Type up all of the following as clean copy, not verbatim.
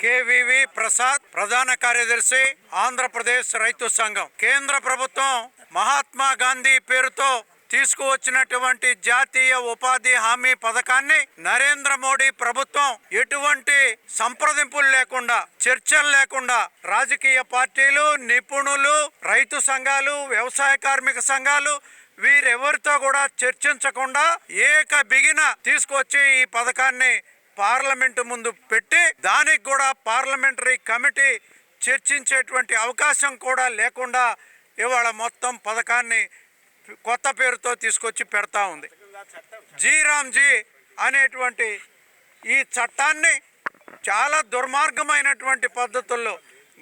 KVV Prasad, ప్రధాన కార్యదర్శి, ఆంధ్రప్రదేశ్ రైతు సంఘం. కేంద్ర ప్రభుత్వం మహాత్మా గాంధీ పేరుతో తీసుకువచ్చినటువంటి జాతీయ ఉపాధి హామీ పథకాన్ని నరేంద్ర మోడీ ప్రభుత్వం ఎటువంటి సంప్రదింపులు లేకుండా, చర్చలు లేకుండా రాజకీయ పార్టీలు, నిపుణులు, రైతు సంఘాలు, వ్యవసాయ కార్మిక సంఘాలు వీరెవరితో కూడా చర్చించకుండా బిగిన తీసుకొచ్చి ఈ పథకాన్ని పార్లమెంటు ముందు పెట్టి దానికి కూడా పార్లమెంటరీ కమిటీ చర్చించేటువంటి అవకాశం కూడా లేకుండా ఇవాళ మొత్తం పథకాన్ని కొత్త పేరుతో తీసుకొచ్చి పెడతా ఉంది. జీరామ్జీ అనేటువంటి ఈ చట్టాన్ని చాలా దుర్మార్గమైనటువంటి పద్ధతుల్లో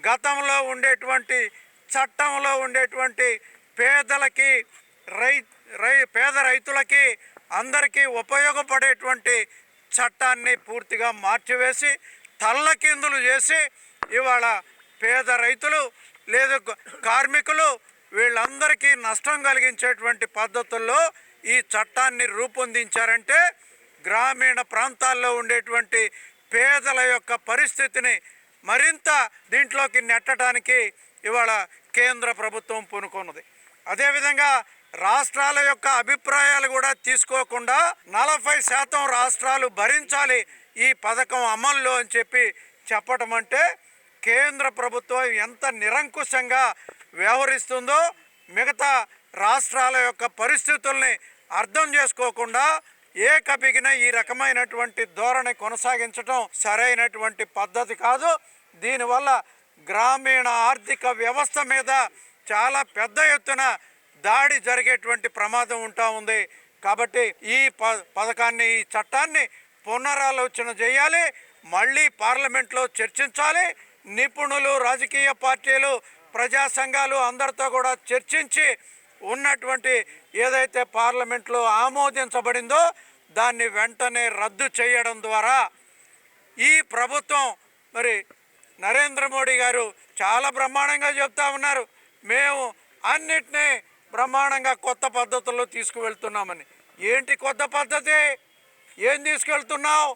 గతంలో ఉండేటువంటి చట్టంలో ఉండేటువంటి పేదలకి పేద రైతులకి అందరికీ ఉపయోగపడేటువంటి చట్టాన్ని పూర్తిగా మార్చివేసి తల్లకిందులు చేసి ఇవాళ పేద రైతులు లేదా కార్మికులు వీళ్ళందరికీ నష్టం కలిగించేటువంటి పద్ధతుల్లో ఈ చట్టాన్ని రూపొందించారంటే గ్రామీణ ప్రాంతాల్లో ఉండేటువంటి పేదల యొక్క పరిస్థితిని మరింత దీంట్లోకి నెట్టడానికి ఇవాళ కేంద్ర ప్రభుత్వం పూనుకున్నది. అదేవిధంగా రాష్ట్రాల యొక్క అభిప్రాయాలు కూడా తీసుకోకుండా 40% రాష్ట్రాలు భరించాలి ఈ పథకం అమల్లో అని చెప్పటం అంటే కేంద్ర ప్రభుత్వం ఎంత నిరంకుశంగా వ్యవహరిస్తుందో మిగతా రాష్ట్రాల యొక్క పరిస్థితుల్ని అర్థం చేసుకోకుండా బిగిన ఈ రకమైనటువంటి ధోరణి కొనసాగించడం సరైనటువంటి పద్ధతి కాదు. దీనివల్ల గ్రామీణ ఆర్థిక వ్యవస్థ మీద చాలా పెద్ద ఎత్తున దాడి జరిగేటువంటి ప్రమాదం ఉంటా ఉంది. కాబట్టి ఈ పథకాన్ని, ఈ చట్టాన్ని పునరాలోచన చేయాలి, మళ్ళీ పార్లమెంట్లో చర్చించాలి. నిపుణులు, రాజకీయ పార్టీలు, ప్రజా సంఘాలు అందరితో కూడా చర్చించి ఉన్నటువంటి ఏదైతే పార్లమెంట్లో ఆమోదించబడిందో దాన్ని వెంటనే రద్దు చేయడం ద్వారా ఈ ప్రభుత్వం మరి నరేంద్ర మోడీ గారు చాలా బ్రహ్మాండంగా చెప్తా ఉన్నారు, మేము అన్నిటినీ బ్రహ్మాండంగా కొత్త పద్ధతుల్లో తీసుకువెళ్తున్నామని. ఏంటి కొత్త పద్ధతి? ఏం తీసుకెళ్తున్నావు?